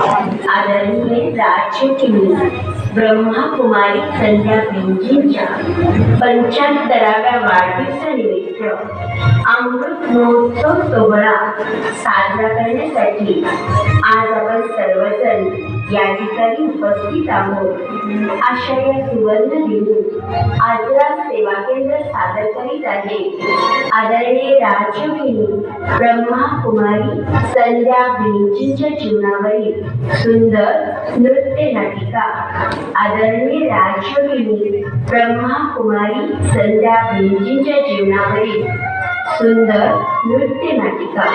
आदरणीय राज्यकिनी ब्रह्मा कुमारी संध्या भिंजींच्या 75व्या वाढदिवसानिमित्त अमृत महोत्सव सोहळा साजरा करण्यासाठी आज आपण सर्वजण या ठिकाणी उपस्थित आहोत. अशा या सुवर्ण दिनी आजरा सेवा केंद्र सादर करीत आहे आदरणीय राज्यकिनी ब्रह्मा कुमारी संध्या भिंजींच्या जीवनावरील सुंदर नृत्य नाटिका. आदरणीय राज्यकिनी ब्रह्मा कुमारी संध्या भिंजींच्या जीवनावरील सुंदर नृत्य नाटिका.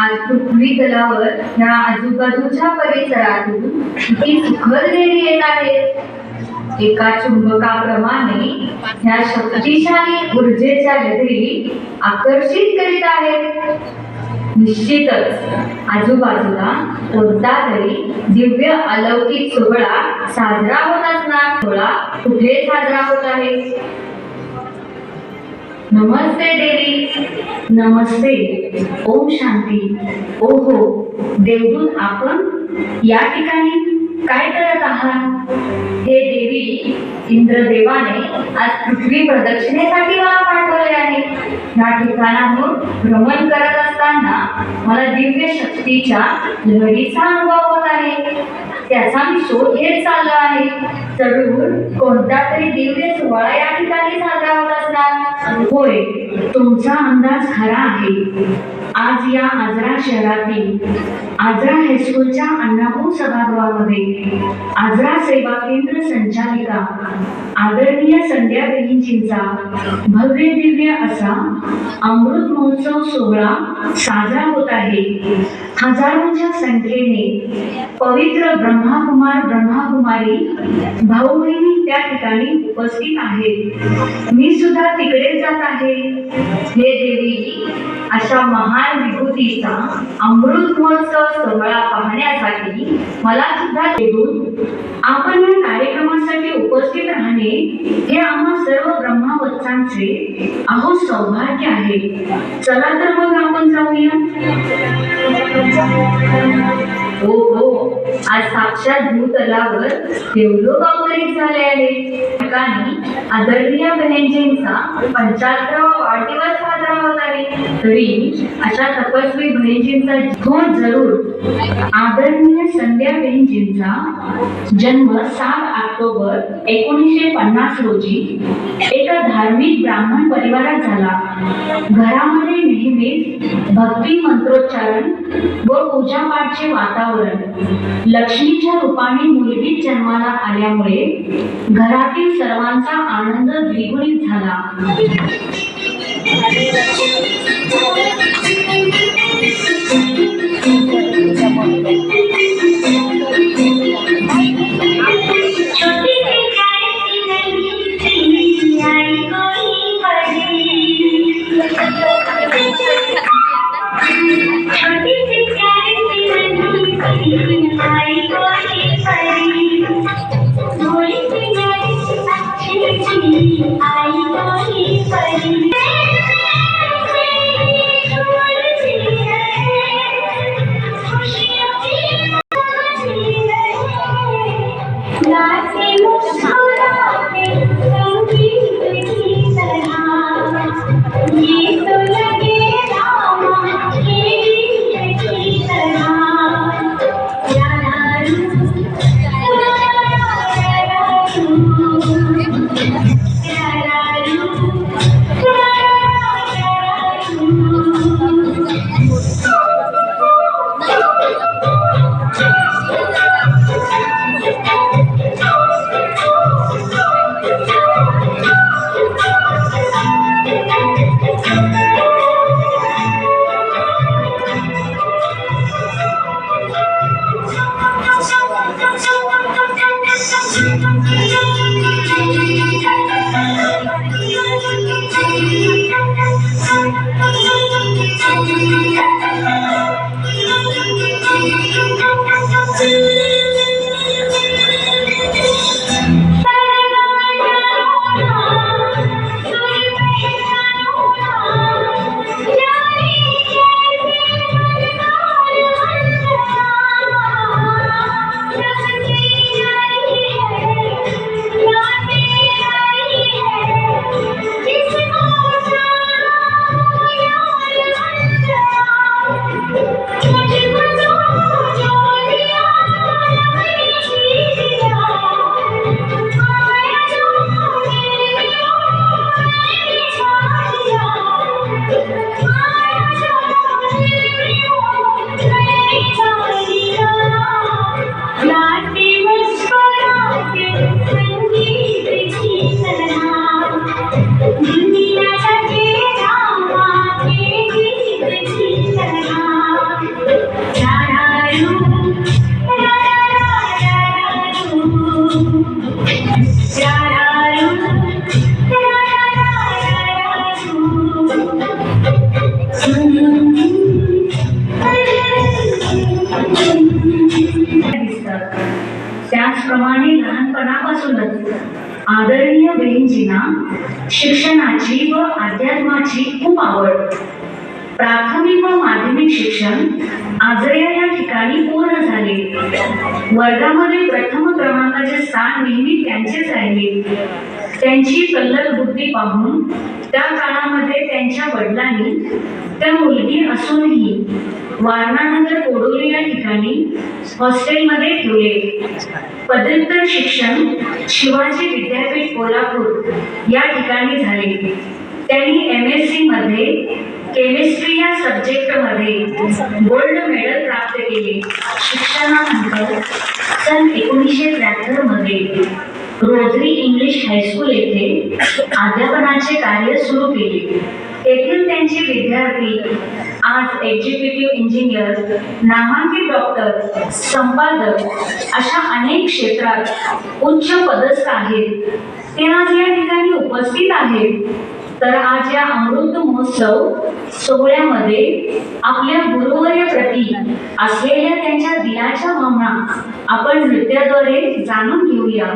आज पृथ्वी तलावर या आजूबाजूच्या परिसरातून किती सुखद लहरी येत आहेत. एका चुंबकाप्रमाणे ह्या शक्तिशाली ऊर्जेच्या लहरी आकर्षित करीत आहेत. निश्चितच आजूबाजूला कोणता तरी दिव्य अलौकिक सोहळा साजरा होत असणार. सोहळा कुठे साजरा होत आहे? नमस्ते देवी. नमस्ते. ओम शांती. ओहो देवदूत, आपण या ठिकाणी काय करत आहात? हे देवी, इंद्रदेवाने आज पृथ्वी प्रदक्षिणेसाठी मला पाठवले आहे. या ठिकाणाहून भ्रमण करत असताना मला दिव्य शक्तीच्या लहरीचा अनुभव होत आहे. त्याचा मी शोध घेत चाललो आहे. जरूर कोणता तरी दिव्य सोहळा या ठिकाणी साजरा होत असणार. होय, तुमचा अंदाज खरा आहे. आज या आजरा शहरातील आजरा हायस्कूलच्या अण्णाभाऊ सभागृहामध्ये आजरा सेवा केंद्र संचालिका आदरणीय संध्या बहिणजींचा भव्य दिव्य असा अमृत महोत्सव सोहळा साजरा होत आहे. हजारोंच्या संख्येने पवित्र ब्रह्माकुमार ब्रह्माकुमारी भाऊ बहिणी त्या ठिकाणी उपस्थित आहेत. मी सुद्धा तिकडे जात आहे. हे देवी, अशा महान विभूतीचा अमृत महोत्सव सोहळा पाहण्यासाठी मला सुद्धा येऊन आपण या कार्यक्रमासाठी उपस्थित राहणे हे आम्हा सर्व ब्रह्मवत्सांचे अहो सौभाग्य आहे. चला तर मग आपण जाऊया. हो हो, आज साक्षात भूतलावर देवलोक अवतरित झाले आहे. ठिकाणी आदरणीय बहिणजींचा 75वा वाढदिवस साजरा होत आहे. तरी अशा तपस्वी बहिणजींचा हो जरूर. आदरणीय संध्या बहिणजींचा जन्म 7 ऑक्टोबर 1950 रोजी एका धार्मिक ब्राह्मण परिवारात झाला. घरामध्ये नेहमीच भक्ती मंत्रोच्चारण व पूजापाठचे वातावरण. लक्ष्मीच्या रूपाने मुलगी जन्माला आल्यामुळे घरातील सर्वांचा आनंद द्विगुणित झाला. शिक्षणाची व अध्यात्माची खूप आवड. प्राथमिक व माध्यमिक शिक्षण आजऱ्या या ठिकाणी पूर्ण झाले. वर्गामध्ये प्रथम क्रमांकाचे स्थान नेहमी त्यांचेच राहिले. त्यांची कल्लक बुद्धी पाहून त्या काळामध्ये त्यांच्या वडिलांनी त्या मुलगी असूनही वारणानगर कोडोली या ठिकाणी हॉस्टेलमध्ये ठेवले. पदव्युत्तर शिक्षण शिवाजी विद्यापीठ कोल्हापूर या ठिकाणी झाले. त्यांनी MSc मध्ये केमिस्ट्री या सब्जेक्टमध्ये गोल्ड मेडल प्राप्त केले. शिक्षणानंतर सन 1973 मध्ये रोझरी इंग्लिश हायस्कूल येथे अध्यापनाचे कार्य सुरू केले. तेथील त्यांचे विद्यार्थी आज एक्झिक्युटिव्ह इंजिनियर, नामांकित डॉक्टर, संपादक अशा अनेक क्षेत्रात उच्च पदस्थ आहेत. ते आज या ठिकाणी उपस्थित आहेत. तर आज या अमृत महोत्सव सोहळ्यामध्ये आपल्या गुरुवर्य प्रती असलेल्या त्यांच्या दिलाच्या भावना आपण नृत्याद्वारे जाणून घेऊया.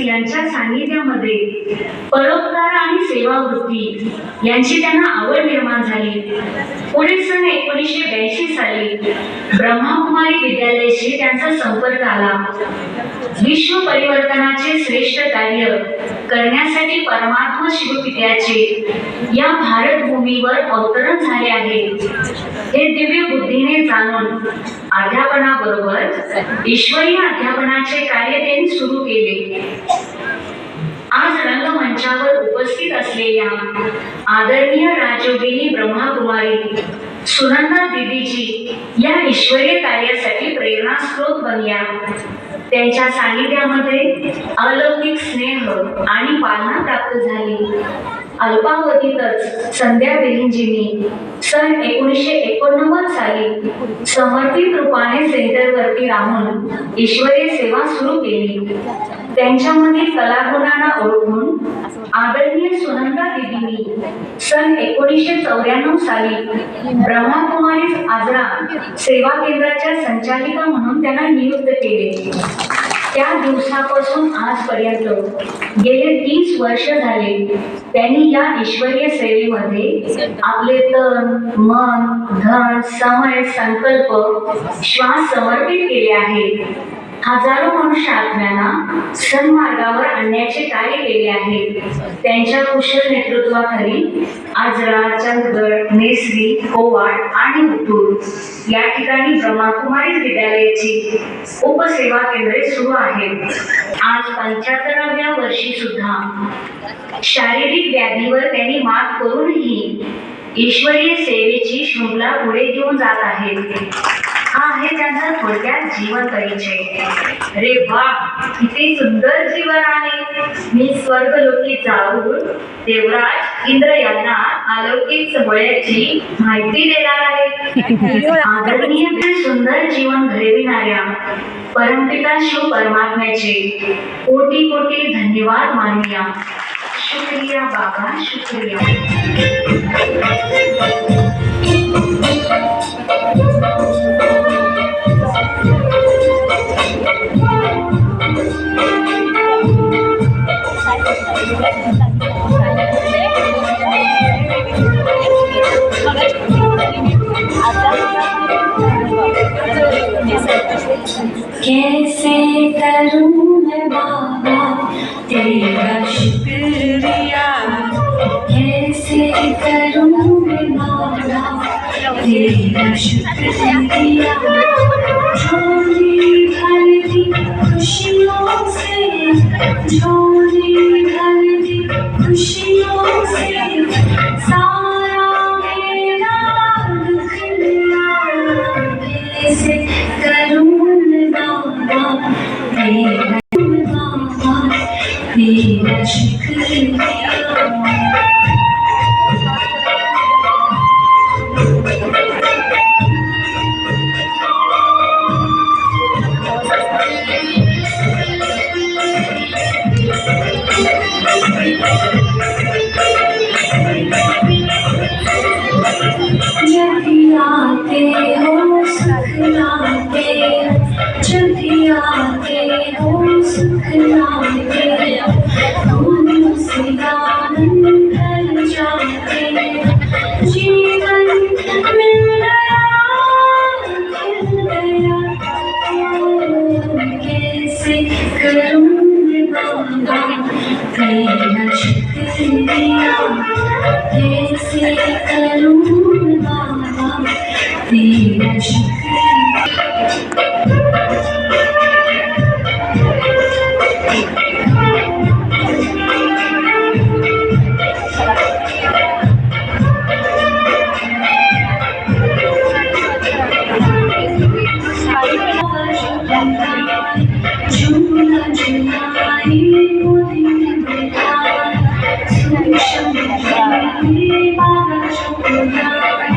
यांच्या सानिध्यामध्ये परोपकार आणि सेवावृत्ती यांची त्यांना आवड निर्माण झाली. पुढे सन 1982 साली ब्रह्माकुमारी विद्यालयाशी त्यांचा संपर्क आला. विश्व परिवर्तनाचे श्रेष्ठ कार्य करण्यासाठी परमात्मा शिवपित्याचे या भारत भूमीवर अवतरण झाले आहे हे दिव्य बुद्धीने जाणून अध्यापनाबरोबर ईश्वरी अध्यापनाचे कार्य त्यांनी सुरू केले. आज रंगमंचावर उपस्थित असलेल्या आदरणीय राजयोगिनी ब्रह्माकुमारी सुनंदा दीदीजी या ईश्वरीय कार्यासाठी प्रेरणास्रोत बनल्या. त्यांच्या सानिध्यामध्ये अलौकिक स्नेह आणि पालना प्राप्त झाली. अल्पावधीतच संध्या बेहिंजींनी सन 1989 साली समर्पित रूपाने सेंटरवरती राहून ईश्वरीय सेवा सुरू केली. त्यांच्यामधील कलागुणांना ओळखून आदरणीय सुनंदा दीदींनी सन 1994 साली ब्रह्माकुमारीज आजरा सेवा केंद्राच्या संचालिका म्हणून त्यांना नियुक्त केले. त्या दिवसापासून आजपर्यंत गेले 30 वर्ष झाले त्यांनी या ईश्वरीय सेवेमध्ये आपले तन, मन, धन, समय, संकल्प, श्वास समर्पित केले आहे. हजारो मनुष्य आत्म्यांना सन्मार्गावर आणण्याचे कार्य केले आहे. त्यांच्या कुशल नेतृत्वाखाली आजरा, चंदगड, नेसरी, कोवाड आणि उतूर या ठिकाणी ब्रह्माकुमारी विद्यालयाची उपसेवा केंद्रे सुरू आहेत. आज 75व्या वर्षी सुद्धा शारीरिक व्याधीवर त्यांनी मात करूनही ईश्वरीय सेवेची शृंखला पुढे घेऊन जात आहेत. हा आहे त्यांचा थोडक्यात जीवन परिचय. रे वा, किती सुंदर जीवन आहे. मी स्वर्गलोकी जाऊन देवराज इंद्र यांना अलौकिक सोहळ्याची माहिती देणार आहे. आदरणीय सुंदर जीवन घडविणाऱ्या परमपिता शिव परमात्म्याचे कोटी कोटी धन्यवाद मानूया. शुक्रिया बाबा, शुक्रिया. कैसे करूं मैं बाबा तेरा शुक्रिया, कैसे करूं मैं बाबा तेरा शुक्रिया. झोली भर दी खुशियों से, झोली भर दी खुशियों से, सारा मेरा दुख लिया. कैसे करूं मैं बाबा तेरा शुक्रिया. जब भी आते हो सुख लाते हो, जब भी आते हो सुख लाते हो, फूलों से आनंद भर जाते हो. जीवन मिल गया, खिल गया. कैसे करूं मैं बाबा तेरा शुक्रिया, कैसे करूं मैं बाबा तेरा शुक्रिया. झूला झुलाई वो दिन बिताए, सूक्ष्म झूले बाबा झुलाए.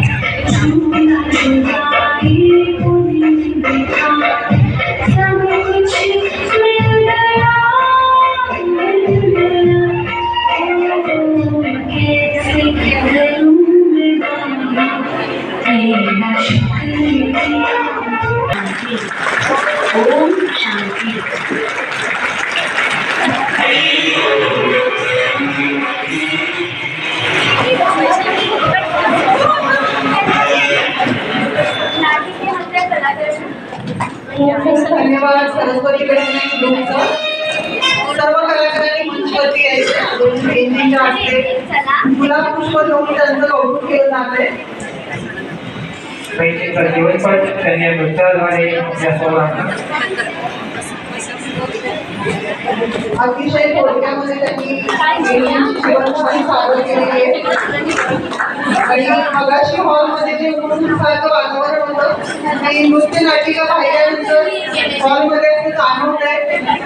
झूला झुलाई वो दिन बिताए, सब कुछ मिल गया, मिल गया. कैसे करूं मैं बाबा तेरा शुक्रिया. ओम शांति. धन्यवाद सरस्वती ग्रुपचं. सर्व कलाकारांनी मंचवरती यायचे. गुलाब पुष्प देऊन त्यांचं कौतुक केलं जाते. जीवनपट त्यांनी नृत्याद्वारे अतिशय थोडक्यामध्ये त्यांनी जीवनशैली सादर केलेली आहे. आणि मगाशी हॉलमध्ये जे उत्साहाचं वातावरण होतं, आणि नृत्य नाटिका पाहिल्यानंतर हॉलमध्ये जाणवत आहे